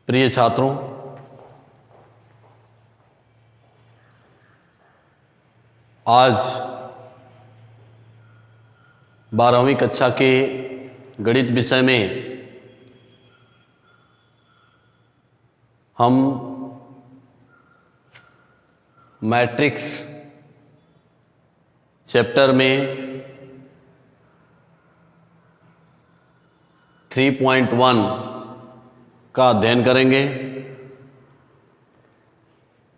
प्रिय छात्रों, आज 12वीं कक्षा के गणित विषय में हम मैट्रिक्स चैप्टर में 3.1 का अध्ययन करेंगे।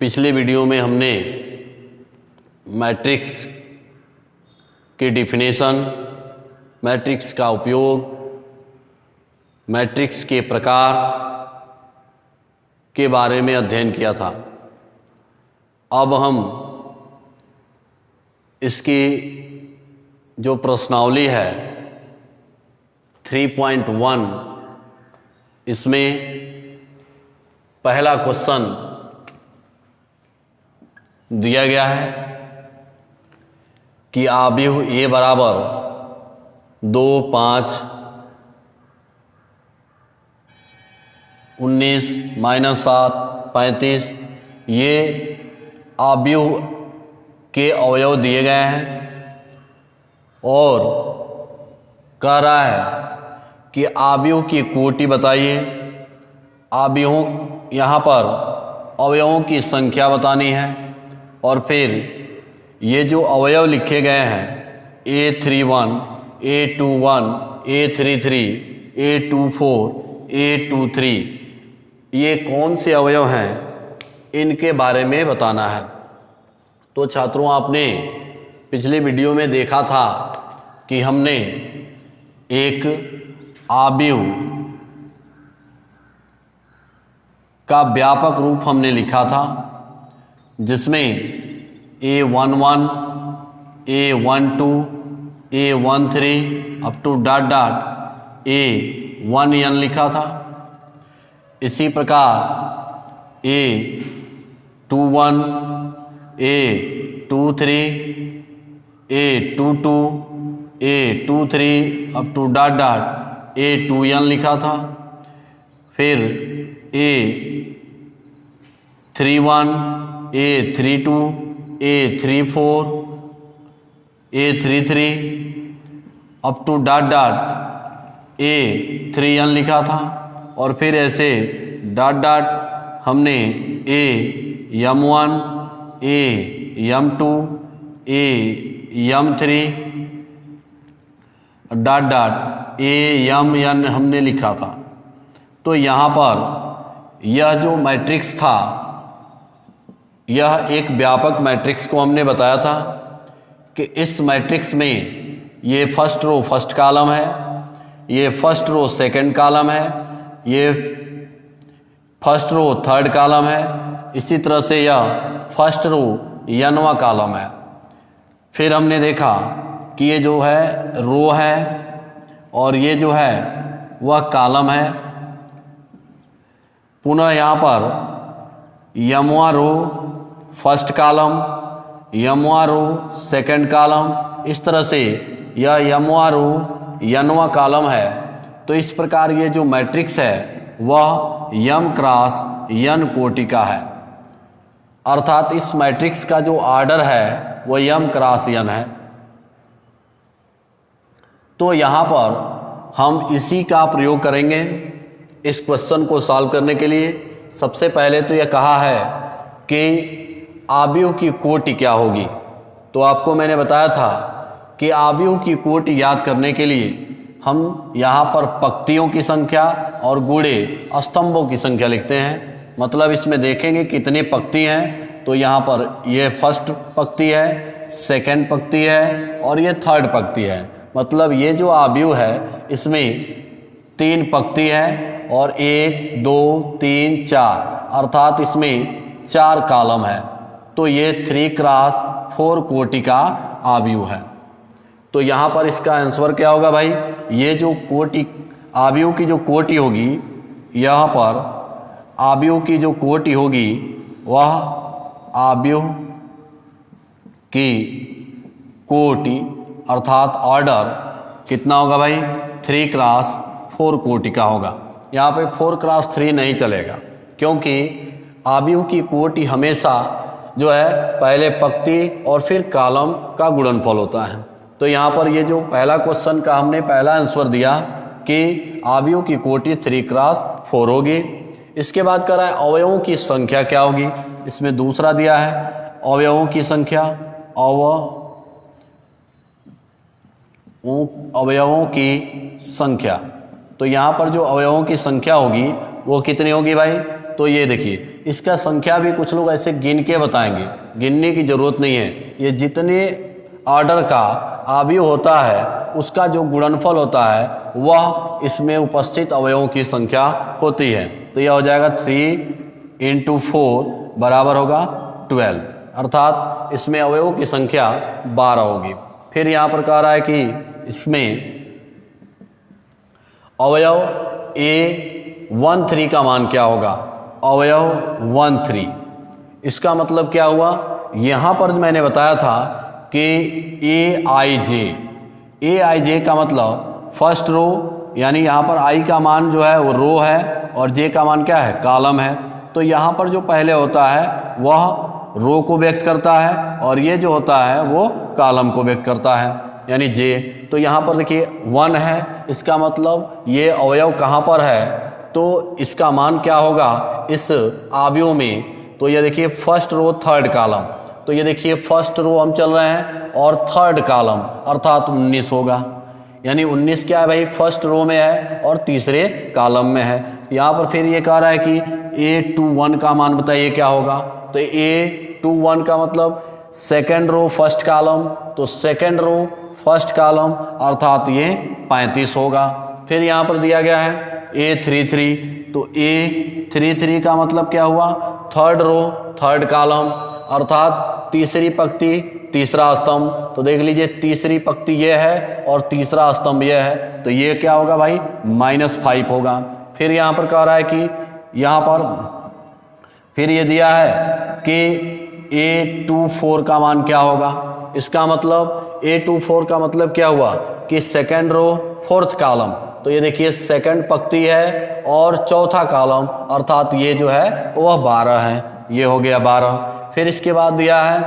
पिछले वीडियो में हमने मैट्रिक्स की डिफिनेशन, मैट्रिक्स का उपयोग, मैट्रिक्स के प्रकार के बारे में अध्ययन किया था। अब हम इसकी जो प्रश्नावली है 3.1, इसमें पहला क्वेश्चन दिया गया है कि आव्यूह ए बराबर 2, 5, 19, -7, 35 ये आव्यूह के अवयव दिए गए हैं और कह रहा है कि आव्यूह की कोटि बताइए। आव्यूहों यहाँ पर अवयवों की संख्या बतानी है और फिर ये जो अवयव लिखे गए हैं A31, A21, A33, A24, A23 ये कौन से अवयव हैं, इनके बारे में बताना है। तो छात्रों, आपने पिछले वीडियो में देखा था कि हमने एक आव्यूह का व्यापक रूप हमने लिखा था, जिसमें A11, A12, A13 up to A1n लिखा था। इसी प्रकार A21, A23, A22, A23 up to A2n लिखा था। फिर A31, A32, A34, A33 up to A3n लिखा था और फिर ऐसे हमने AM1, AM2, AM3 AM हमने लिखा था। तो यहाँ पर यह जो मैट्रिक्स था, यह एक व्यापक मैट्रिक्स को हमने बताया था कि इस मैट्रिक्स में ये फर्स्ट रो फर्स्ट कॉलम है, ये फर्स्ट रो सेकंड कॉलम है, ये फर्स्ट रो थर्ड कॉलम है, इसी तरह से यह फर्स्ट रो nवां कॉलम है। फिर हमने देखा कि ये जो है रो है और ये जो है वह कॉलम है। पुनः यहाँ पर mवां रो फर्स्ट कॉलम, mवां रो सेकंड कॉलम, इस तरह से यह mवां रो nवां कॉलम है। तो इस प्रकार ये जो मैट्रिक्स है वह m क्रॉस n कोटि का है, अर्थात इस मैट्रिक्स का जो ऑर्डर है वह m क्रॉस n है। तो यहाँ पर हम इसी का प्रयोग करेंगे इस क्वेश्चन को सॉल्व करने के लिए। सबसे पहले तो यह कहा है कि आव्यूह की कोटि क्या होगी। तो आपको मैंने बताया था कि आव्यूह की कोटि याद करने के लिए हम यहाँ पर पंक्तियों की संख्या और गुणे स्तंभों की संख्या लिखते हैं। मतलब इसमें देखेंगे कितने पंक्ति हैं। तो यहाँ पर ये फर्स्ट पंक्ति है, सेकंड पंक्ति है और ये थर्ड पंक्ति है। मतलब ये जो आव्यूह है इसमें 3 पंक्ति है और 1, 2, 3, 4, अर्थात इसमें 4 कॉलम है। तो ये 3 क्रॉस 4 कोटि का आव्यूह है। तो यहाँ पर इसका आंसर क्या होगा भाई? ये जो कोटि आव्यूह की जो कोटि होगी, यहाँ पर आव्यूह की जो कोटि होगी वह आव्यूह की कोटि अर्थात ऑर्डर कितना होगा भाई? 3 क्रॉस 4 कोटि का होगा। यहाँ पे 4x3 नहीं चलेगा, क्योंकि आव्यूह की कोटि हमेशा जो है पहले पंक्ति और फिर कॉलम का गुणनफल होता है। तो यहाँ पर ये जो पहला क्वेश्चन का हमने पहला आंसर दिया कि आव्यूह की कोटि 3x4 होगी। इसके बाद करा है अवयवों की संख्या क्या होगी, इसमें दूसरा दिया है अवयवों की संख्या, अवयवों की संख्या। तो यहाँ पर जो अवयवों की संख्या होगी वो कितनी होगी भाई, तो ये देखिए इसका संख्या भी कुछ लोग ऐसे गिन के बताएंगे, गिनने की जरूरत नहीं है। ये जितने ऑर्डर का आव्यूह होता है उसका जो गुणनफल होता है वह इसमें उपस्थित अवयवों की संख्या होती है। तो यह हो जाएगा 3 × 4 बराबर होगा 12, अर्थात इसमें अवयवों की संख्या 12 होगी। फिर यहाँ पर कह रहा है कि इसमें अवयव A13 का मान क्या होगा, अवयव 13, इसका मतलब क्या हुआ, यहाँ पर मैंने बताया था कि AIJ का मतलब फर्स्ट रो, यानी यहाँ पर I का मान जो है वो रो है और J का मान क्या है, कॉलम है। तो यहाँ पर जो पहले होता है वह रो को व्यक्त करता है और ये जो होता है वो कॉलम को व्यक्त करता है, यानी J। तो यहाँ पर देखिए 1 है, इसका मतलब ये अवयव कहाँ पर है, तो इसका मान क्या होगा इस आव्यूह में। तो ये देखिए फर्स्ट रो थर्ड कॉलम, तो ये देखिए फर्स्ट रो हम चल रहे हैं और थर्ड कॉलम अर्थात 19 होगा, यानी 19 क्या है भाई, फर्स्ट रो में है और तीसरे कॉलम में है। यहाँ पर फिर ये कह रहा है कि A21 का मान बताइए क्या होगा, तो A21 का मतलब सेकेंड रो फर्स्ट कॉलम, तो सेकेंड रो फर्स्ट कॉलम अर्थात ये 35 होगा। फिर यहाँ पर दिया गया है A33, तो A33 का मतलब क्या हुआ, थर्ड रो थर्ड कॉलम अर्थात तीसरी पंक्ति तीसरा स्तंभ। तो देख लीजिए तीसरी पंक्ति ये है और तीसरा स्तंभ ये है, तो ये क्या होगा भाई -5 होगा। फिर यहाँ पर कह रहा है कि यहाँ पर फिर ये दिया है कि A24 का मान क्या होगा, इसका मतलब A24 का मतलब क्या हुआ कि सेकेंड रो फोर्थ कॉलम, तो ये देखिए सेकंड पंक्ति है और चौथा कॉलम अर्थात ये जो है वह 12 है, ये हो गया 12। फिर इसके बाद दिया है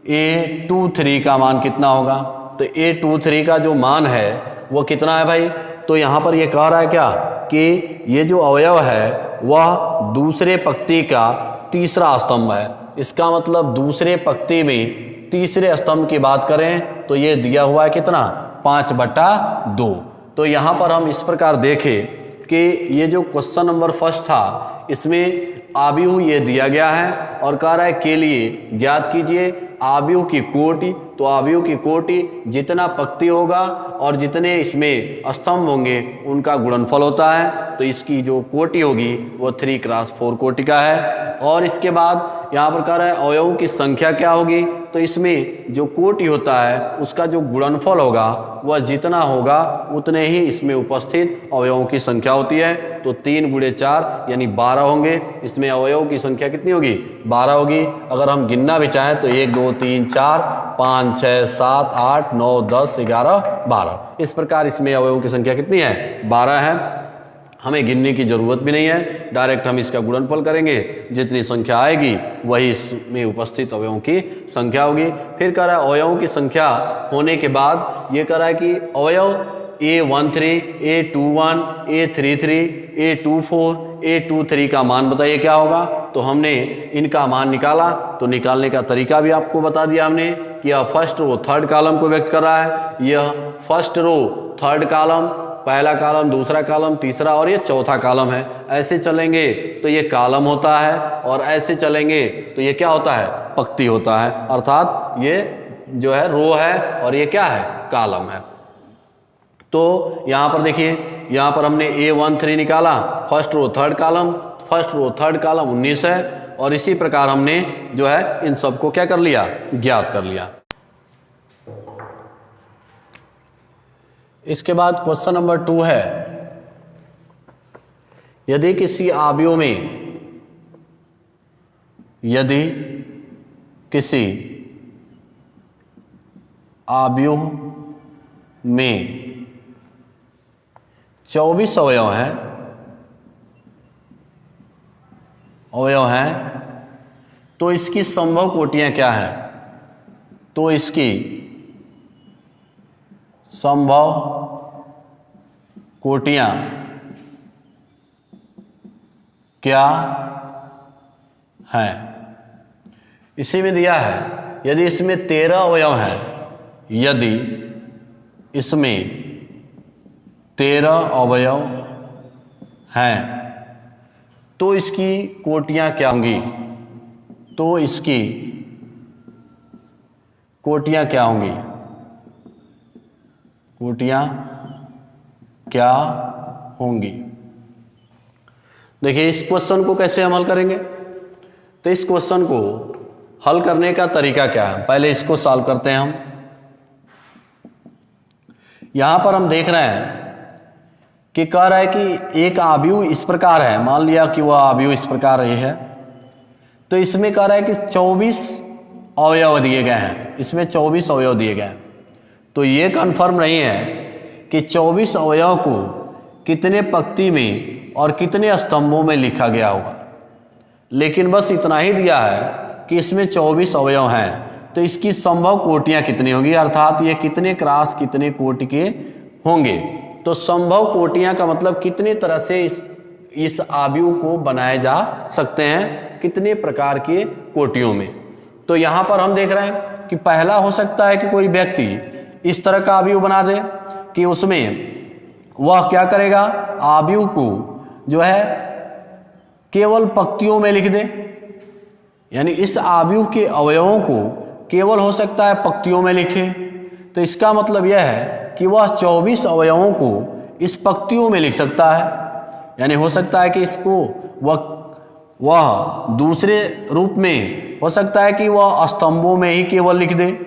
A23 का मान कितना होगा, तो A23 का जो मान है वो कितना है भाई, तो यहाँ पर ये कह रहा है क्या कि ये जो अवयव है वह दूसरे पंक्ति का तीसरा स्तंभ है। इसका मतलब दूसरे पंक्ति में तीसरे स्तंभ की बात करें तो ये दिया हुआ है कितना, 5/2। तो यहाँ पर हम इस प्रकार देखें कि ये जो क्वेश्चन नंबर फर्स्ट था इसमें आव्यूह ये दिया गया है और कह रहा है के लिए ज्ञात कीजिए आव्यूह की कोटि। तो आव्यूह की कोटि जितना पंक्ति होगा और जितने इसमें स्तंभ होंगे उनका गुणनफल होता है, तो इसकी जो कोटि होगी वो 3x4 कोटि का है। और इसके बाद यहाँ पर कह रहा है अवयवों की संख्या क्या होगी, तो इसमें जो कोटि होता है उसका जो गुणनफल होगा वह जितना होगा उतने ही इसमें उपस्थित अवयवों की संख्या होती है। तो 3 × 4 यानी 12 होंगे, इसमें अवयवों की संख्या कितनी होगी, 12 होगी। अगर हम गिनना भी चाहें तो 1 2 3 4 5 6 7 8 9 10 11 12, इस प्रकार इसमें अवयवों की संख्या कितनी है, 12 है। हमें गिनने की जरूरत भी नहीं है, डायरेक्ट हम इसका गुणनफल करेंगे, जितनी संख्या आएगी वही इसमें उपस्थित अवयवों की संख्या होगी। फिर कह रहा है अवयवों की संख्या होने के बाद ये कह रहा है कि अवयव A13, A21, A33, A24, A23 का मान बताइए क्या होगा। तो हमने इनका मान निकाला, तो निकालने का तरीका भी आपको बता दिया हमने कि यह फर्स्ट रो थर्ड कॉलम को व्यक्त कर रहा है, यह फर्स्ट रो थर्ड कॉलम, पहला कॉलम दूसरा कॉलम तीसरा और ये चौथा कॉलम है। ऐसे चलेंगे तो ये कॉलम होता है और ऐसे चलेंगे तो ये क्या होता है, पंक्ति होता है, अर्थात ये जो है रो है और ये क्या है, कॉलम है। तो यहाँ पर देखिए, यहाँ पर हमने A13 निकाला, first row third column, first row third column 19 है और इसी प्रकार हमने जो है इन सबको क्या कर लिया, ज्ञात कर लिया। इसके बाद क्वेश्चन नंबर 2 है, यदि किसी आव्यूह में 24 अवयव हैं, तो इसकी संभव कोटियां क्या हैं? तो इसकी संभव कोटियां क्या हैं? इसी में दिया है, यदि इसमें 13 अवयव हैं, यदि इसमें 13 अवयव हैं, तो इसकी कोटियां क्या होंगी? तो इसकी कोटियां क्या होंगी? कोटियां क्या होंगी? देखिए इस क्वेश्चन को कैसे हल करेंगे। तो इस क्वेश्चन को हल करने का तरीका क्या है, पहले इसको सॉल्व करते हैं हम। यहां पर हम देख रहे हैं कि कह रहा है कि एक आव्यूह इस प्रकार है, मान लिया कि वह आव्यूह इस प्रकार ये है, तो इसमें कह रहा है कि 24 अवयव दिए गए हैं, इसमें 24 अवयव दिए गए हैं। तो ये कन्फर्म नहीं है कि 24 अवयव को कितने पंक्ति में और कितने स्तंभों में लिखा गया होगा, लेकिन बस इतना ही दिया है कि इसमें 24 अवयव हैं, तो इसकी संभव कोटियां कितनी होंगी, अर्थात ये कितने क्रॉस कितने कोटि के होंगे। तो संभव कोटियां का मतलब कितने तरह से इस आव्यूह को बनाए जा सकते हैं, कितने प्रकार के कोटियों में। तो यहां पर हम देख रहे हैं कि पहला हो सकता है कि कोई व्यक्ति इस तरह का आव्यूह बना दे कि उसमें वह क्या करेगा, आव्यूह को जो है केवल पंक्तियों में लिख दे, यानी इस आव्यूह के अवयवों को केवल हो सकता है पंक्तियों में लिखे। तो इसका मतलब यह है कि वह 24 अवयवों को इस पंक्तियों में लिख सकता है, यानी हो सकता है कि इसको वह दूसरे रूप में हो सकता है कि वह स्तंभों में ही केवल लिख दे।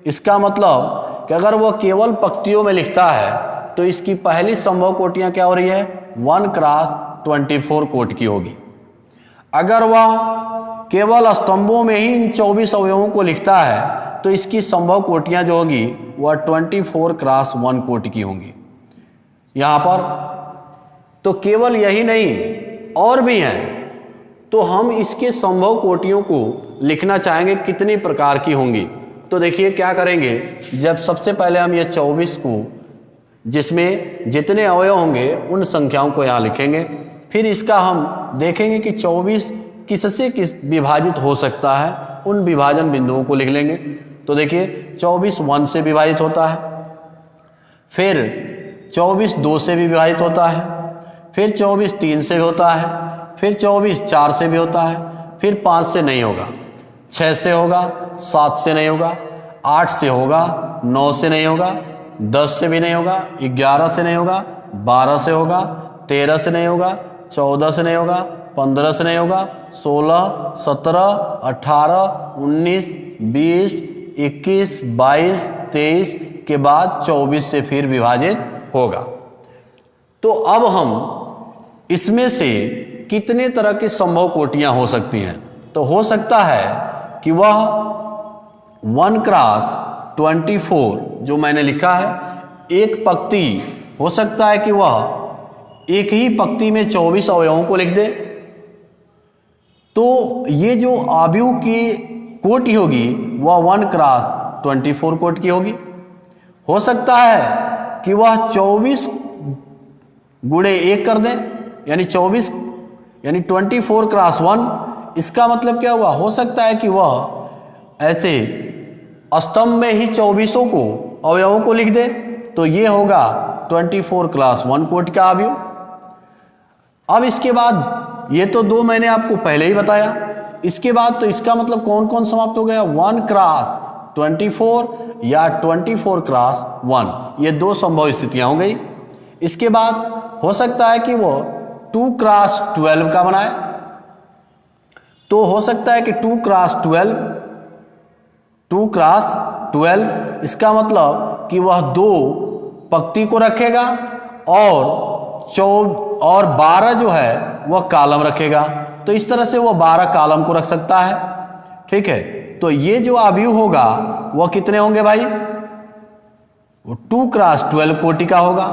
इसका मतलब कि अगर वह केवल पंक्तियों में लिखता है तो इसकी पहली संभव कोटियां क्या हो रही है, 1 क्रॉस 24 कोट की होगी। अगर वह केवल स्तंभों में ही इन 24 अवयवों को लिखता है तो इसकी संभव कोटियां जो होगी वह 24 क्रॉस 1 कोट की होंगी। यहां पर तो केवल यही नहीं और भी हैं, तो हम इसके संभव कोटियों को लिखना चाहेंगे कितनी प्रकार की होंगी। तो देखिए क्या करेंगे, जब सबसे पहले हम ये 24 को जिसमें जितने अवयव होंगे उन संख्याओं को यहाँ लिखेंगे, फिर इसका हम देखेंगे कि 24 किससे किस विभाजित हो सकता है, उन विभाजन बिंदुओं को लिख लेंगे। तो देखिए 24 1 से विभाजित होता है, फिर 24 2 से भी विभाजित होता है, फिर 24 3 से भी होता है, फिर 24 4 से भी होता है, फिर 5 से नहीं होगा, 6 से होगा, 7 से नहीं होगा, 8 से होगा, 9 से नहीं होगा, 10 से भी नहीं होगा, 11 से नहीं होगा, 12 से होगा, 13 से नहीं होगा, 14 से नहीं होगा, 15 से नहीं होगा, 16, 17, 18, 19, 20, 21, 22, 23 के बाद 24 से फिर विभाजित होगा। तो अब हम इसमें से कितने तरह की संभव कोटियां हो सकती हैं। तो हो सकता है कि वह 1 क्रॉस 24 जो मैंने लिखा है, एक पंक्ति हो सकता है कि वह एक ही पंक्ति में 24 अवयवों को लिख दे। तो ये जो आव्यूह की कोटि होगी वह 1 क्रॉस 24 कोट की होगी। हो सकता है कि वह 24 गुणे 1 कर दें, यानी 24 यानी 24 क्रॉस 1। इसका मतलब क्या हुआ, हो सकता है कि वह ऐसे स्तंभ में ही 24 को अवयवों को लिख दे, तो ये होगा 24 क्रॉस 1 कोट का आव्यूह। अब इसके बाद ये तो 2 मैंने आपको पहले ही बताया, इसके बाद तो इसका मतलब कौन कौन समाप्त हो गया, 1 क्रॉस 24 या 24 क्रॉस 1, ये 2 संभव स्थितियां हो गई। इसके बाद हो सकता है कि वो 2 क्रॉस 12 का बनाए, तो हो सकता है कि 2 क्रॉस 12, इसका मतलब कि वह 2 पंक्ति को रखेगा और 12 जो है वह कॉलम रखेगा। तो इस तरह से वह 12 कॉलम को रख सकता है। ठीक है, तो ये जो आव्यूह होगा वह कितने होंगे भाई, वो 2 क्रॉस 12 कोटि का होगा।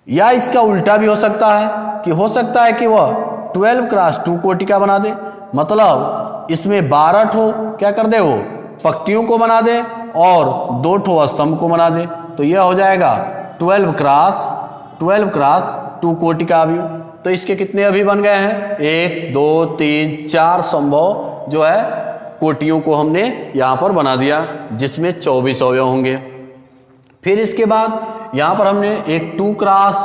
या इसका उल्टा भी हो सकता है कि हो सकता है कि वह 12 क्रॉस 2 कोटिका बना दे, मतलब इसमें 12 ठो क्या कर दे, वो पंक्तियों को बना दे और 2 ठो स्तंभ को बना दे। तो यह हो जाएगा 12 क्रॉस 2 कोटिका अवयव। तो इसके कितने अभी बन गए हैं, 1 2 3 4 संभव जो है कोटियों को हमने यहाँ पर बना दिया, जिसमें 24 अवयव होंगे। फिर इसके बाद यहाँ पर हमने एक 2 क्रॉस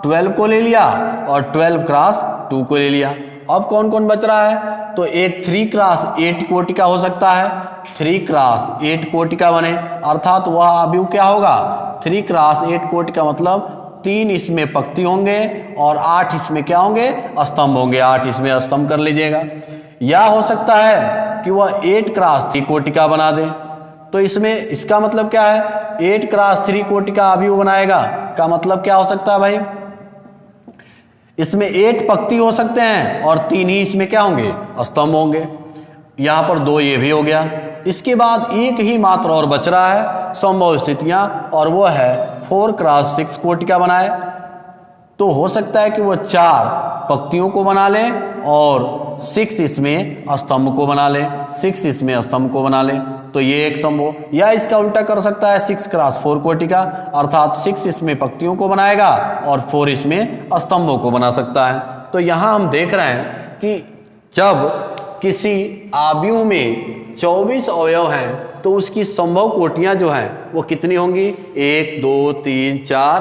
12 को ले लिया और 12 क्रॉस 2 को ले लिया। अब कौन कौन बच रहा है, तो एक 3 क्रॉस 8 कोटिका हो सकता है, 3 क्रॉस 8 कोटिका बने, अर्थात वह अवयव क्या होगा, 3 क्रॉस 8 कोटिका मतलब 3 इसमें पंक्ति होंगे और 8 इसमें क्या होंगे, स्तंभ होंगे, 8 इसमें स्तंभ कर लीजिएगा। या हो सकता है कि वह 8 क्रॉस 3 कोटिका बना दे। तो इसमें इसका मतलब क्या है, 8 क्रॉस 3 कोटिका अवयव बनाएगा का मतलब क्या हो सकता है भाई, इसमें 8 पंक्ति हो सकते हैं और 3 ही इसमें क्या होंगे, स्तंभ होंगे। यहाँ पर 2 ये भी हो गया। इसके बाद एक ही मात्र और बच रहा है संभव स्थितियां, और वो है 4 क्रॉस 6 कोटिका बनाए। तो हो सकता है कि वो 4 पंक्तियों को बना ले और 6 इसमें स्तंभ को बना ले, 6 इसमें स्तंभ को बना ले। तो ये एक संभव, या इसका उल्टा कर सकता है 6 क्रॉस 4 कोटिका, अर्थात 6 इसमें पंक्तियों को बनाएगा और 4 इसमें स्तंभों को बना सकता है। तो यहाँ हम देख रहे हैं कि जब किसी अवयव में 24 अवयव हैं तो उसकी संभव कोटियां जो हैं वो कितनी होंगी, 1 2 3 4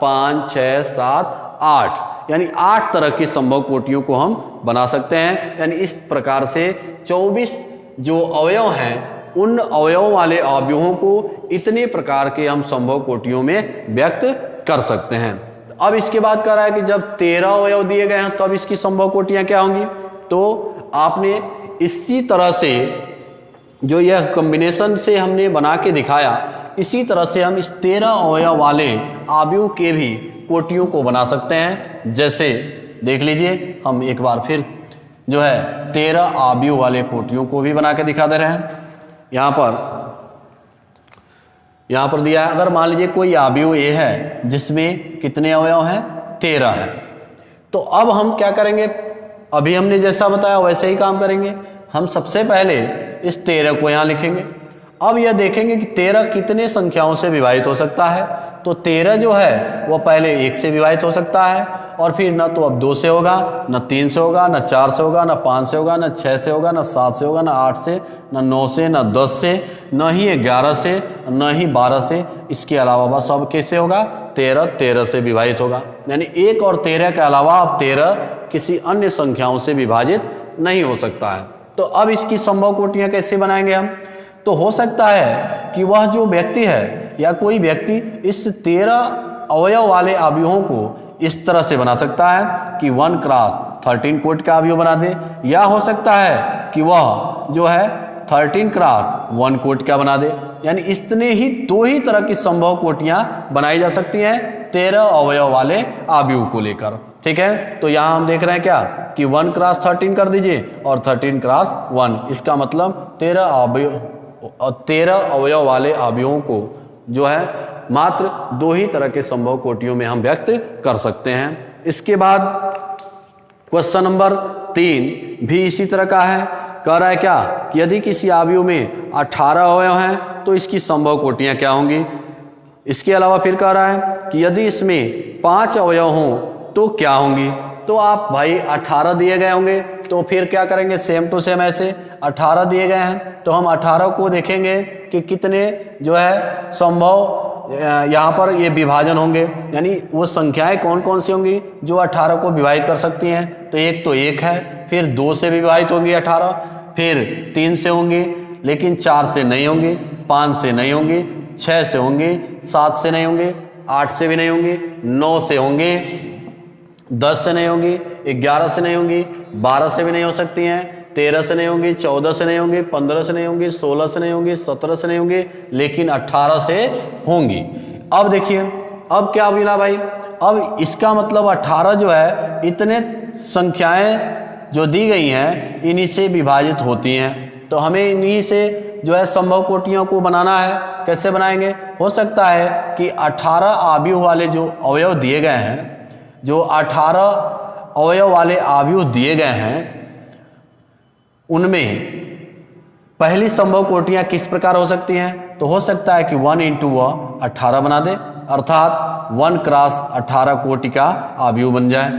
5 6 7 8, यानी 8 तरह की संभव कोटियों को हम बना सकते हैं। यानी इस प्रकार से 24 जो अवयव हैं उन अवयवों वाले अवयवों को इतने प्रकार के हम संभव कोटियों में व्यक्त कर सकते हैं। अब इसके बाद कह रहा है कि जब 13 अवयव दिए गए हैं तो अब इसकी संभव कोटियां क्या होंगी। तो आपने इसी तरह से जो यह कॉम्बिनेशन से हमने बना के दिखाया, इसी तरह से हम इस 13 अवयव वाले अवयव के भी कोटियों को बना सकते हैं। जैसे देख लीजिए, हम एक बार फिर जो है 13 अवयव वाले कोटियों को भी बना के दिखा दे रहे हैं। यहाँ पर दिया है, अगर मान लीजिए कोई अवयव ये है जिसमें कितने अवयव हैं, 13 है। तो अब हम क्या करेंगे, अभी हमने जैसा बताया वैसे ही काम करेंगे। हम सबसे पहले इस 13 को यहाँ लिखेंगे। अब यह देखेंगे कि 13 कितने संख्याओं से विभाजित हो सकता है। तो 13 जो है वह पहले 1 से विभाजित हो सकता है, और फिर न तो अब 2 से होगा, न 3 से होगा, न 4 से होगा, न 5 से होगा, न 6 से होगा, न 7 से होगा, न 8 से, न 9 से, न 10 से, न ही 11 से, न ही 12 से। इसके अलावा बस अब कैसे होगा, 13 से विभाजित होगा। यानी 1 और 13 के अलावा अब 13 किसी अन्य संख्याओं से विभाजित नहीं हो सकता है। तो अब इसकी संभव कोटियां कैसे बनाएंगे हम। तो हो सकता है कि वह जो व्यक्ति है या कोई व्यक्ति इस 13 अवयव वाले अवयवों को इस तरह से बना सकता है कि 1 क्रॉस 13 कोटि का अवयव बना दे, या हो सकता है कि वह जो है 13 क्रॉस 1 कोटि का बना दे। यानी इतने ही 2 ही तरह की संभव कोटियां बनाई जा सकती हैं 13 अवयव वाले अवयव को लेकर। ठीक है, तो यहाँ हम देख रहे हैं क्या कि 1 क्रॉस 13 कर दीजिए और 13 क्रॉस 1, इसका मतलब 13 अवयव वाले अवयवों को जो है मात्र 2 ही तरह के संभव कोटियों में हम व्यक्त कर सकते हैं। इसके बाद क्वेश्चन नंबर 3 भी इसी तरह का है। कह रहा है क्या कि यदि किसी अवयव में 18 अवयव हैं तो इसकी संभव कोटियां क्या होंगी। इसके अलावा फिर कह रहा है कि यदि इसमें 5 अवयव हों तो क्या होंगी। तो आप भाई 18 दिए गए होंगे तो फिर क्या करेंगे, सेम टू सेम ऐसे 18 दिए गए हैं तो हम 18 को देखेंगे कि कितने जो है संभव यहाँ पर ये विभाजन होंगे, यानी वो संख्याएं कौन कौन सी होंगी जो 18 को विभाजित कर सकती हैं। तो एक तो 1 है, फिर 2 से विभाजित होंगी 18, फिर 3 से होंगी लेकिन 4 से नहीं होंगी, 5 से नहीं होंगी, 6 से होंगी, 7 से नहीं होंगी, 8 से भी नहीं होंगी, 9 से होंगी, 10 से नहीं होंगी, 11 से नहीं होंगी, 12 से भी नहीं हो सकती हैं, 13 से नहीं होंगी, 14 से नहीं होंगी, 15 से नहीं होंगी, 16 से नहीं होंगी, 17 से नहीं होंगी, लेकिन 18 से होंगी। अब देखिए अब क्या मिला भाई, अब इसका मतलब 18 जो है इतने संख्याएं जो दी गई हैं इन्हीं से विभाजित होती हैं। तो हमें इन्हीं से जो है संभव कोटियों को बनाना है। कैसे बनाएंगे? हो सकता है कि 18 आव्यूह वाले जो अवयव दिए गए हैं, जो 18 अवयव वाले आव्यूह दिए गए हैं, उनमें पहली संभव कोटियां किस प्रकार हो सकती हैं? तो हो सकता है कि 1 इंटू 18 बना दे, अर्थात 1 क्रॉस 18 कोटि का आव्यूह बन जाए।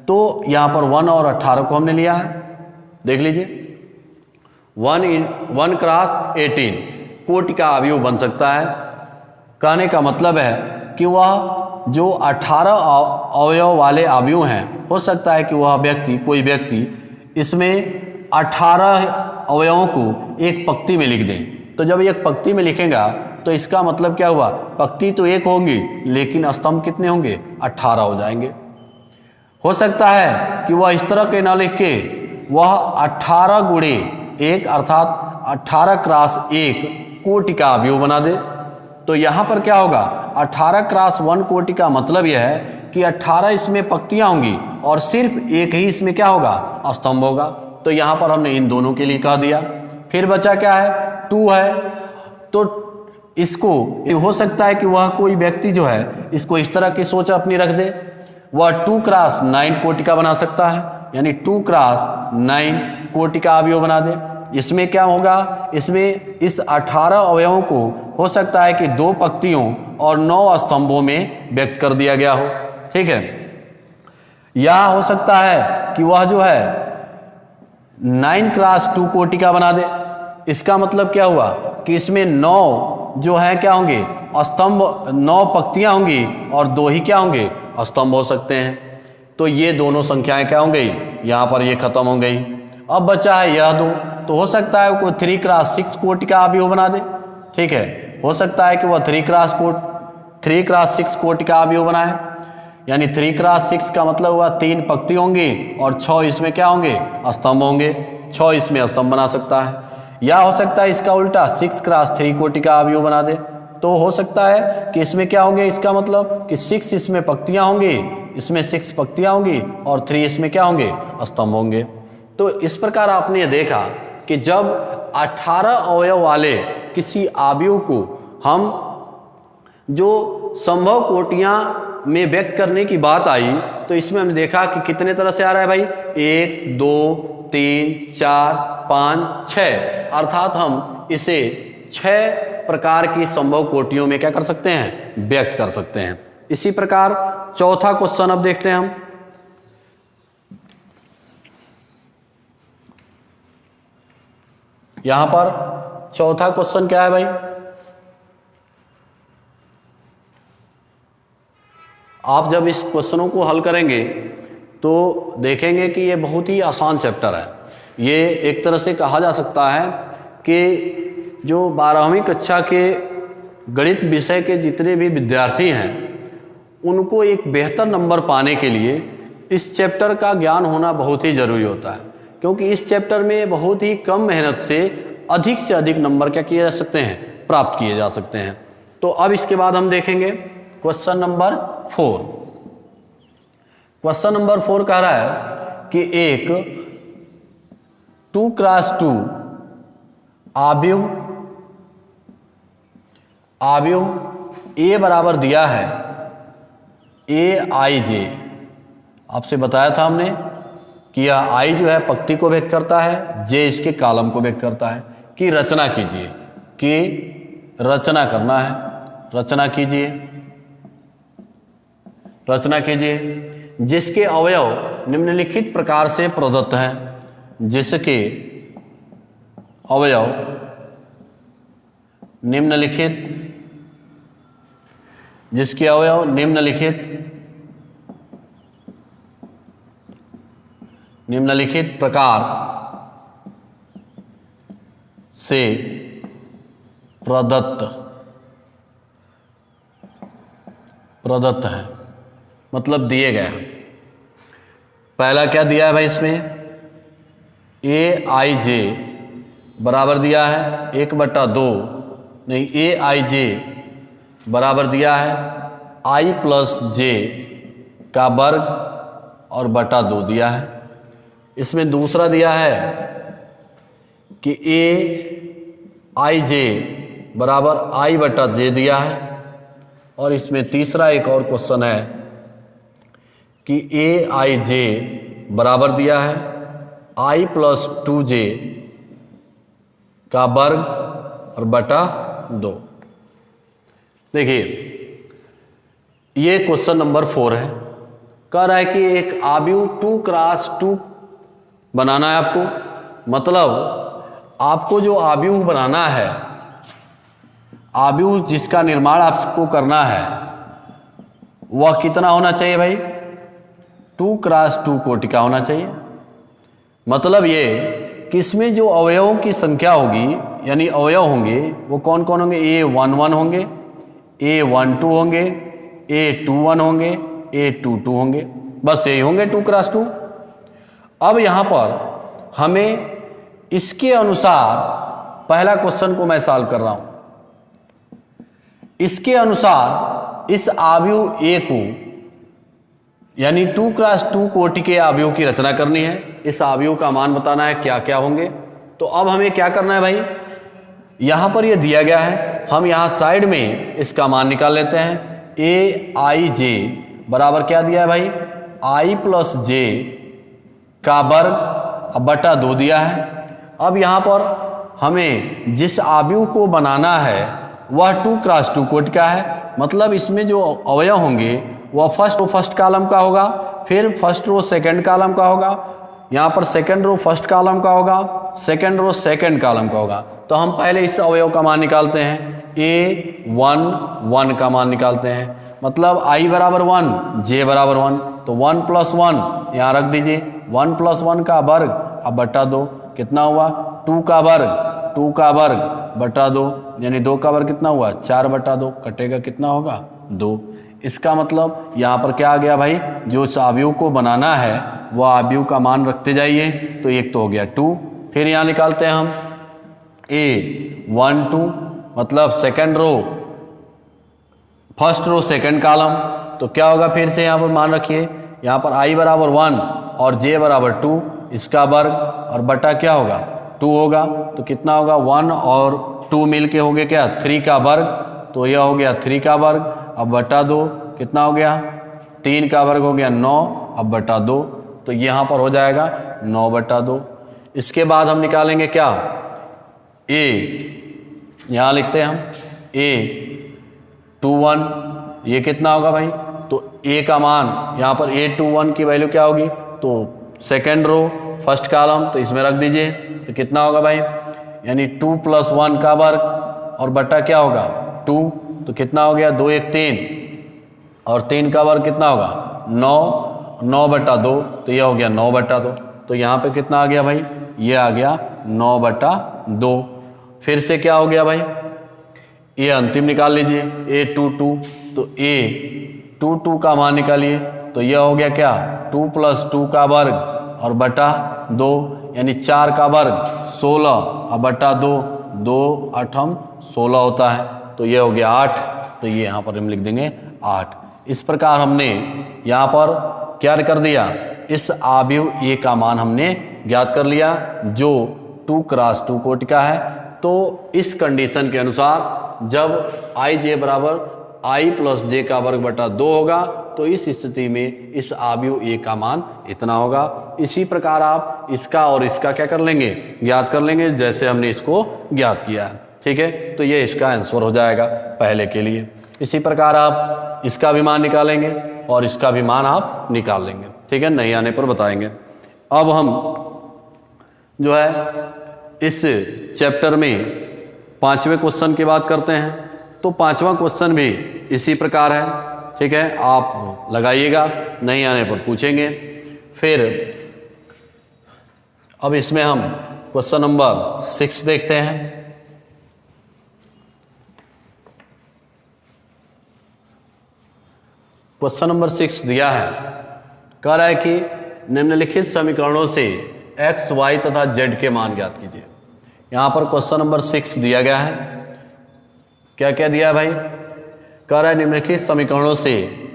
तो यहां पर 1 और 18 को हमने लिया है, देख लीजिए 1 क्रॉस 18 कोटि का आव्यूह बन सकता है। कहने का मतलब है कि वह जो 18 अवयव वाले आव्यूह हैं, हो सकता है कि वह व्यक्ति, कोई व्यक्ति इसमें 18 अवयवों को एक पंक्ति में लिख दें। तो जब एक पंक्ति में लिखेगा तो इसका मतलब क्या हुआ? पंक्ति तो एक होंगी लेकिन स्तंभ कितने होंगे? 18 हो जाएंगे। हो सकता है कि वह इस तरह के ना लिख के वह 18 गुणे 1 अर्थात 18 क्रॉस 1 कोटि का आव्यूह बना दे। तो यहाँ पर क्या होगा? 18 क्रॉस 1 कोटि का मतलब यह है कि 18 इसमें पंक्तियाँ होंगी और सिर्फ एक ही इसमें क्या होगा? स्तंभ होगा। तो यहाँ पर हमने इन दोनों के लिए कह दिया। फिर बचा क्या है? 2 है। तो इसको हो सकता है कि वह कोई व्यक्ति जो है इसको इस तरह की सोच अपनी रख दे, वह 2 क्रॉस 9 कोटि का बना सकता है, यानी 2 क्रॉस 9 कोटि का आव्यूह बना दे। इसमें क्या होगा? इसमें इस 18 अवयवों को हो सकता है कि 2 पंक्तियों और 9 स्तंभों में व्यक्त कर दिया गया हो, ठीक है। या हो सकता है कि वह जो है 9 क्रॉस 2 कोटि का बना दे। इसका मतलब क्या हुआ कि इसमें 9 जो है क्या होंगे? स्तंभ, 9 पंक्तियां होंगी और 2 ही क्या होंगे? स्तंभ हो सकते हैं। तो ये दोनों संख्याएं क्या हो गई? यहाँ पर ये खत्म हो गई। अब बचा है यह 2। तो हो सकता है कोई 3 क्रॉस 6 कोटि का आव्यूह बना दे, ठीक है। हो सकता है कि वह 3 क्रॉस 6 कोटि का आव्यूह बनाए, यानी 3 क्रॉस 6 का मतलब हुआ 3 पंक्ति होंगी और 6 इसमें क्या होंगे? स्तंभ होंगे। 6 इसमें स्तंभ बना सकता है। या हो सकता है इसका उल्टा 6 क्रॉस 3 कोटि का आव्यूह बना दे। तो हो सकता है कि इसमें क्या होंगे? इसका मतलब कि 6 इसमें पंक्तियां होंगी, इसमें 6 पंक्तियां होंगी और 3 इसमें क्या होंगे? स्तंभ होंगे। तो इस प्रकार आपने ये देखा कि जब 18 अवयव वाले किसी आव्यूह को हम जो संभव कोटियां में व्यक्त करने की बात आई, तो इसमें हमने देखा कि कितने तरह से आ रहा है भाई? 1 2 3 4 5 6, अर्थात हम इसे 6 प्रकार की संभव कोटियों में क्या कर सकते हैं? व्यक्त कर सकते हैं। इसी प्रकार चौथा क्वेश्चन अब देखते हैं हम। यहां पर चौथा क्वेश्चन क्या है भाई? आप जब इस क्वेश्चनों को हल करेंगे तो देखेंगे कि ये बहुत ही आसान चैप्टर है। ये एक तरह से कहा जा सकता है कि जो 12वीं कक्षा के गणित विषय के जितने भी विद्यार्थी हैं उनको एक बेहतर नंबर पाने के लिए इस चैप्टर का ज्ञान होना बहुत ही ज़रूरी होता है, क्योंकि इस चैप्टर में बहुत ही कम मेहनत से अधिक नंबर क्या किए जा सकते हैं? प्राप्त किए जा सकते हैं। तो अब इसके बाद हम देखेंगे क्वेश्चन नंबर 4। क्वेश्चन नंबर 4 कह रहा है कि एक 2 क्रॉस 2 आव्यूह ए बराबर दिया है AIJ। आपसे बताया था हमने कि यह I जो है पंक्ति को व्यक्त करता है, J इसके कॉलम को व्यक्त करता है। कि रचना कीजिए, कि रचना करना है, रचना कीजिए, रचना कीजिए जिसके अवयव निम्नलिखित प्रकार से प्रदत्त हैं। जिसके अवयव निम्नलिखित प्रकार से प्रदत्त है, मतलब दिए गए हैं। पहला क्या दिया है भाई? इसमें AIJ बराबर दिया है 1/2, नहीं AIJ बराबर दिया है I प्लस J का वर्ग और बटा 2 दिया है। इसमें दूसरा दिया है कि ए आई जे बराबर आई बटा जे दिया है, और इसमें तीसरा एक और क्वेश्चन है कि ए आई जे बराबर दिया है आई प्लस 2j का वर्ग और बटा 2। देखिए ये क्वेश्चन नंबर 4 है। कह रहा है कि एक आव्यूह 2x2 बनाना है आपको। मतलब आपको जो आव्यूह बनाना है, आव्यूह जिसका निर्माण आपको करना है, वह कितना होना चाहिए भाई? 2x2 कोटि का होना चाहिए। मतलब ये कि इसमें जो अवयवों की संख्या होगी, यानी अवयव होंगे, वो कौन कौन होंगे? A11 होंगे, A12 होंगे, A21 होंगे, A22 होंगे। बस यही होंगे 2x2। अब यहाँ पर हमें इसके अनुसार पहला क्वेश्चन को मैं सॉल्व कर रहा हूँ। इसके अनुसार इस आव्यूह A को, यानी 2x2 कोटि के आव्यूह की रचना करनी है। इस आव्यूह का मान बताना है क्या क्या होंगे। तो अब हमें क्या करना है भाई? यहां पर ये दिया गया है, हम यहां साइड में इसका मान निकाल लेते हैं। ए आई जे बराबर क्या दिया है भाई? आई प्लस जे का वर्ग बटा 2 दिया है। अब यहां पर हमें जिस आव्यूह को बनाना है वह 2x2 कोटि का है। मतलब इसमें जो अवयव होंगे वह फर्स्ट कॉलम का होगा, फिर फर्स्ट रो सेकंड कॉलम का होगा, यहाँ पर सेकंड रो फर्स्ट कॉलम का होगा, सेकंड रो सेकंड कॉलम का होगा। तो हम पहले इस अवयव का मान निकालते हैं। A11 का मान निकालते हैं। मतलब I बराबर 1, J बराबर 1, तो 1 + 1 यहाँ रख दीजिए। 1 + 1 का वर्ग अब बटा 2 कितना हुआ? 2 का वर्ग बटा 2, यानी 2 का वर्ग कितना हुआ? 4 बटा 2, कटेगा कितना होगा? 2। इसका मतलब यहाँ पर क्या आ गया भाई? जो इस आव्यूह को बनाना है वह आव्यूह का मान रखते जाइए। तो एक तो हो गया 2, फिर यहाँ निकालते हैं हम A12, मतलब second row first row second column. तो क्या होगा? फिर से यहाँ पर मान रखिए, यहाँ पर I बराबर 1 और J बराबर 2, इसका वर्ग और बटा क्या होगा? 2 होगा। तो कितना होगा? 1 और 2 मिल के हो गया क्या? 3 का वर्ग। तो यह हो गया 3 का वर्ग अब बटा 2 कितना हो गया? 3 का वर्ग हो गया 9 अब बटा 2। तो यहाँ पर हो जाएगा 9 बटा 2। इसके बाद हम निकालेंगे क्या? A, यहाँ लिखते हैं हम A21, ये कितना होगा भाई? तो A का मान यहाँ पर A21 की वैल्यू क्या होगी? तो सेकेंड रो फर्स्ट कॉलम, तो इसमें रख दीजिए। तो कितना होगा भाई? यानी 2 + 1 का वर्ग और बटा क्या होगा? 2। तो कितना हो गया? 2 1 3 और 3 का वर्ग कितना होगा? 9 बटा 2, तो यह हो गया 9 बटा 2। तो यहाँ पे कितना आ गया भाई? ये आ गया 9 बटा 2। फिर से क्या हो गया भाई? ये अंतिम निकाल लीजिए A22। तो A22 का मान निकालिए। तो यह हो गया क्या? 2 + 2 का वर्ग और बटा 2, यानी 4 का वर्ग 16 और बटा 2, 2 8 16 होता है। तो ये हो गया 8। तो ये यहाँ पर हम लिख देंगे 8। इस प्रकार हमने यहाँ पर क्या कर दिया? इस आव्यूह A का मान हमने ज्ञात कर लिया जो 2x2 कोटि का है। तो इस कंडीशन के अनुसार जब IJ बराबर I + J का वर्ग बटा 2 होगा तो इस स्थिति में इस आव्यूह A का मान इतना होगा। इसी प्रकार आप इसका और इसका क्या कर लेंगे? ज्ञात कर लेंगे, जैसे हमने इसको ज्ञात किया है। ठीक है, तो ये इसका आंसर हो जाएगा पहले के लिए। इसी प्रकार आप इसका भी मान निकालेंगे और इसका भी मान आप निकाल लेंगे। ठीक है, नहीं आने पर बताएंगे। अब हम जो है इस चैप्टर में 5वें क्वेश्चन की बात करते हैं। तो 5वां क्वेश्चन भी इसी प्रकार है। ठीक है, आप लगाइएगा, नहीं आने पर पूछेंगे। फिर अब इसमें हम क्वेश्चन नंबर 6 देखते हैं। क्वेश्चन नंबर 6 दिया है, कह रहा है कि निम्नलिखित समीकरणों से x, y तथा z के मान ज्ञात कीजिए। यहाँ पर क्वेश्चन नंबर 6 दिया गया है। क्या क्या दिया है भाई? कह रहा है निम्नलिखित समीकरणों से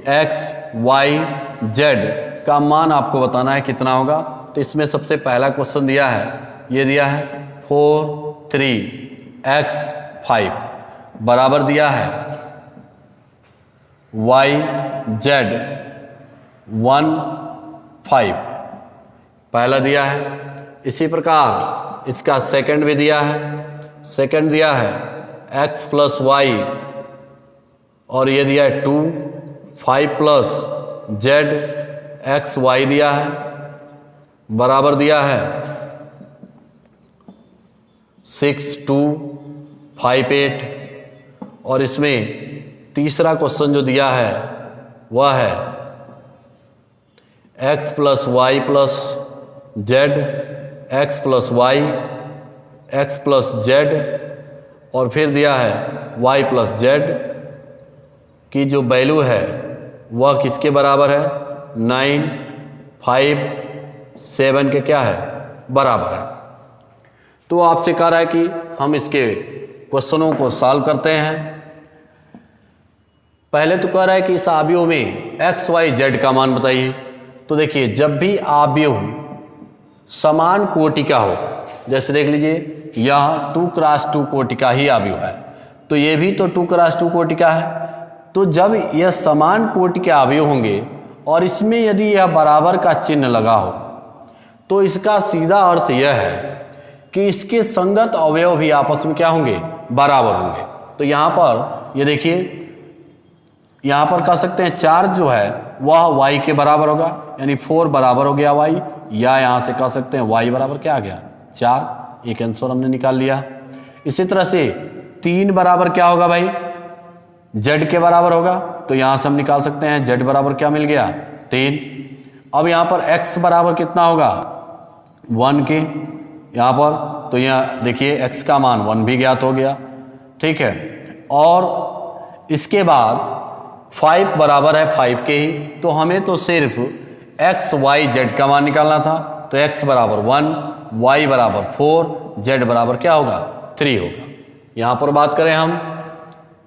x, y, z का मान आपको बताना है कितना होगा। तो इसमें सबसे पहला क्वेश्चन दिया है, ये दिया है 4 3 x 5 बराबर दिया है y z 1 5 पहला दिया है। इसी प्रकार इसका सेकंड भी दिया है, सेकंड दिया है x प्लस वाई और ये दिया है 2 5 प्लस z x y दिया है बराबर दिया है 6 2 5 8 और इसमें तीसरा क्वेश्चन जो दिया है वह है x plus y plus z x plus y x plus z और फिर दिया है y प्लस जेड की जो वैल्यू है वह किसके बराबर है 9 5 7 के क्या है बराबर है। तो आपसे कह रहा है कि हम इसके क्वेश्चनों को सॉल्व करते हैं। पहले तो कह रहा है कि इस आव्यूह में x y z का मान बताइए। तो देखिए जब भी आव्यूह समान कोटि का हो, जैसे देख लीजिए यह 2 क्रॉस 2 कोटि का ही आव्यूह है, तो ये भी तो 2 क्रॉस 2 कोटि का है। तो जब यह समान कोटि के आव्यूह होंगे और इसमें यदि यह बराबर का चिन्ह लगा हो तो इसका सीधा अर्थ यह है कि इसके संगत अवयव भी आपस में क्या होंगे बराबर होंगे। तो यहाँ पर ये देखिए यहाँ पर कह सकते हैं 4 जो है वह y के बराबर होगा, यानी 4 बराबर हो गया y, या यहाँ से कह सकते हैं y बराबर क्या आ गया 4, एक आंसर हमने निकाल लिया। इसी तरह से 3 बराबर क्या होगा भाई z के बराबर होगा, तो यहाँ से हम निकाल सकते हैं z बराबर क्या मिल गया 3। अब यहाँ पर x बराबर कितना होगा 1 के यहाँ पर, तो यहाँ देखिए x का मान 1 भी ज्ञात हो गया, ठीक है। और इसके बाद 5 बराबर है 5 के ही, तो हमें तो सिर्फ x y z का मान निकालना था। तो x बराबर 1, y बराबर 4, z बराबर क्या होगा 3 होगा। यहाँ पर बात करें हम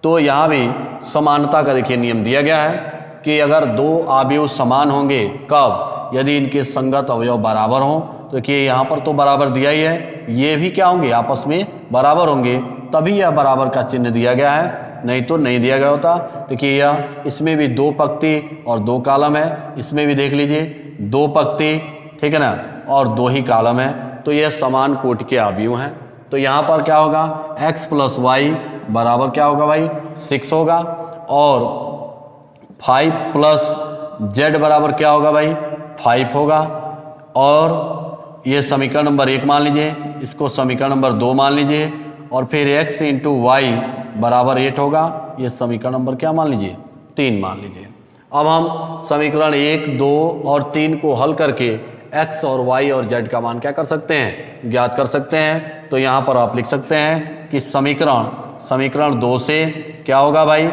तो यहाँ भी समानता का देखिए नियम दिया गया है कि अगर दो आव्यूह समान होंगे कब, यदि इनके संगत अवयव बराबर हों। तो देखिए यहाँ पर तो बराबर दिया ही है, ये भी क्या होंगे आपस में बराबर होंगे, तभी यह बराबर का चिन्ह दिया गया है, नहीं तो नहीं दिया गया होता। देखिए यह इसमें भी 2 पंक्ति और 2 कॉलम है, इसमें भी देख लीजिए 2 पंक्ति, ठीक है ना, और 2 ही कॉलम है, तो यह समान कोटि के आव्यूह हैं। तो यहाँ पर क्या होगा x प्लस वाई बराबर क्या होगा भाई 6 होगा, और 5 प्लस z बराबर क्या होगा भाई 5 होगा। और ये समीकरण नंबर 1 मान लीजिए, इसको समीकरण नंबर 2 मान लीजिए, और फिर x इंटू वाई बराबर 8 होगा, ये समीकरण नंबर क्या मान लीजिए 3 मान लीजिए। अब हम समीकरण 1 2 और 3 को हल करके x और y और z का मान क्या कर सकते हैं ज्ञात कर सकते हैं। तो यहाँ पर आप लिख सकते हैं कि समीकरण 2 से क्या होगा भाई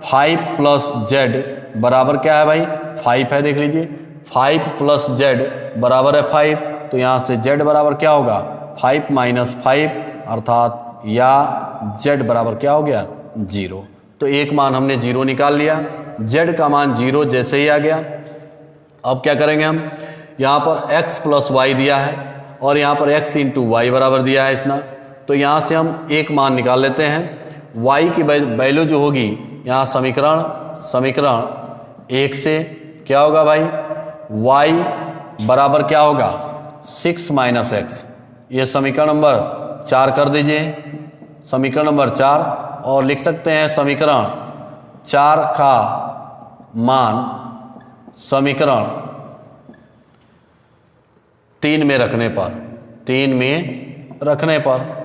5 प्लस z बराबर क्या है भाई 5 है, देख लीजिए 5 प्लस z बराबर है 5, तो यहाँ से z बराबर क्या होगा 5 माइनस 5, अर्थात या z बराबर क्या हो गया 0। तो एक मान हमने 0 निकाल लिया, z का मान 0 जैसे ही आ गया। अब क्या करेंगे हम, यहाँ पर x प्लस वाई दिया है और यहाँ पर x इंटू वाई बराबर दिया है इतना, तो यहाँ से हम एक मान निकाल लेते हैं। y की वैल्यू जो होगी यहाँ समीकरण 1 से क्या होगा भाई y बराबर क्या होगा 6 माइनस x, ये समीकरण नंबर 4 कर दीजिए, समीकरण नंबर 4, और लिख सकते हैं समीकरण 4 का मान समीकरण 3 में रखने पर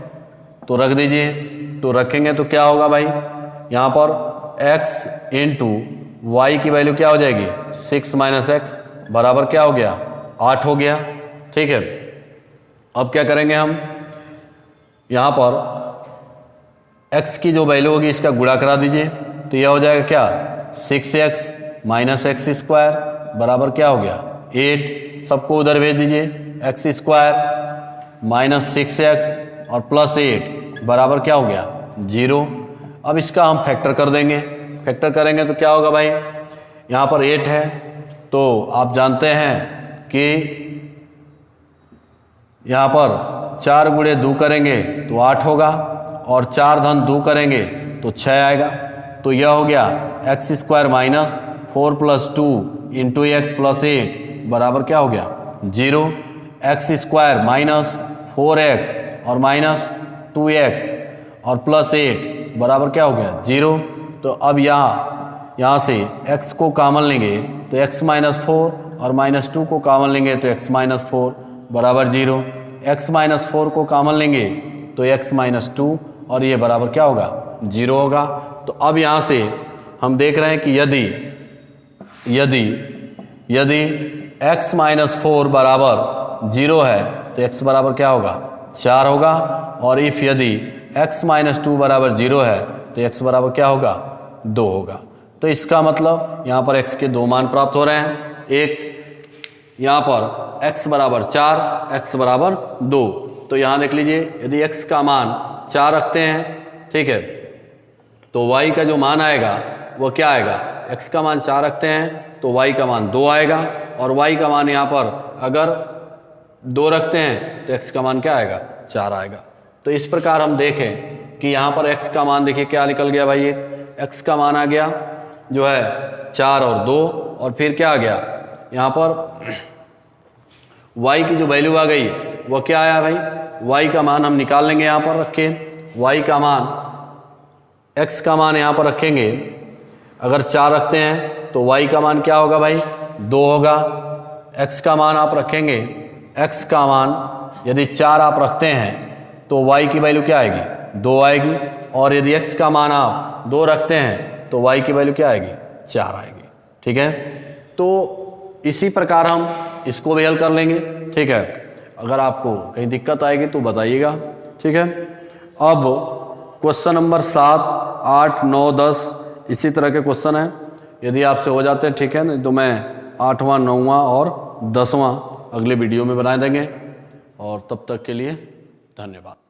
तो रख दीजिए। तो रखेंगे तो क्या होगा भाई यहाँ पर x इंटू वाई की वैल्यू क्या हो जाएगी 6 माइनस एक्स बराबर क्या हो गया 8 हो गया, ठीक है। अब क्या करेंगे हम, यहाँ पर x की जो वैल्यू होगी इसका गुणा करा दीजिए, तो यह हो जाएगा क्या 6x माइनस एक्स स्क्वायर बराबर क्या हो गया 8, सबको उधर भेज दीजिए, एक्स स्क्वायर माइनस 6x और प्लस 8 बराबर क्या हो गया 0। अब इसका हम फैक्टर कर देंगे, फैक्टर करेंगे तो क्या होगा भाई, यहाँ पर 8 है, तो आप जानते हैं कि यहाँ पर 4 गुणे 2 करेंगे तो 8 होगा, और 4 धन 2 करेंगे तो 6 आएगा। तो यह हो गया x square minus 4 plus 2 into x plus 8 बराबर क्या हो गया 0। एक्स स्क्वायर माइनस 4x और माइनस 2x और प्लस 8 बराबर क्या हो गया 0। तो अब यहाँ से x को कॉमन लेंगे तो x माइनस 4 और माइनस 2 को कॉमन लेंगे तो x माइनस 4 बराबर 0। x माइनस 4 को कॉमन लेंगे तो x माइनस 2 और ये बराबर क्या होगा 0 होगा। तो अब यहाँ से हम देख रहे हैं कि यदि x माइनस 4 बराबर 0 है तो x बराबर क्या होगा 4 होगा, और इफ यदि x माइनस 2 बराबर 0 है तो x बराबर क्या होगा 2 होगा। तो इसका मतलब यहाँ पर x के 2 मान प्राप्त हो रहे हैं। एक यहाँ पर x बराबर 4, x बराबर 2। तो यहाँ देख लीजिए यदि x का मान 4 रखते हैं, ठीक है, तो y का जो मान आएगा वो क्या आएगा, x का मान 4 रखते हैं तो y का मान 2 आएगा, और y का मान यहाँ पर अगर 2 रखते हैं तो x का मान क्या आएगा 4 आएगा। तो इस प्रकार हम देखें कि यहाँ पर x का मान देखिए क्या निकल गया भाई, x का मान आ गया जो है 4 और 2, और फिर क्या आ गया यहाँ पर y की जो वैल्यू आ गई वो क्या आया भाई, y का मान हम निकाल लेंगे यहाँ पर रखे, y का मान x का मान यहाँ पर रखेंगे, अगर 4 रखते हैं तो y का मान क्या होगा भाई 2 होगा। x का मान आप रखेंगे, x का मान यदि 4 आप रखते हैं तो y की वैल्यू क्या आएगी 2 आएगी, और यदि x का मान आप 2 रखते हैं तो y की वैल्यू क्या आएगी 4 आएगी। ठीक है, तो इसी प्रकार हम इसको भी हल कर लेंगे। ठीक है, अगर आपको कहीं दिक्कत आएगी तो बताइएगा। ठीक है, अब क्वेश्चन नंबर 7, 8, 9, 10 इसी तरह के क्वेश्चन हैं, यदि आपसे हो जाते हैं ठीक है, नहीं तो मैं 8वां 9वां और 10वां अगले वीडियो में बना देंगे। और तब तक के लिए धन्यवाद।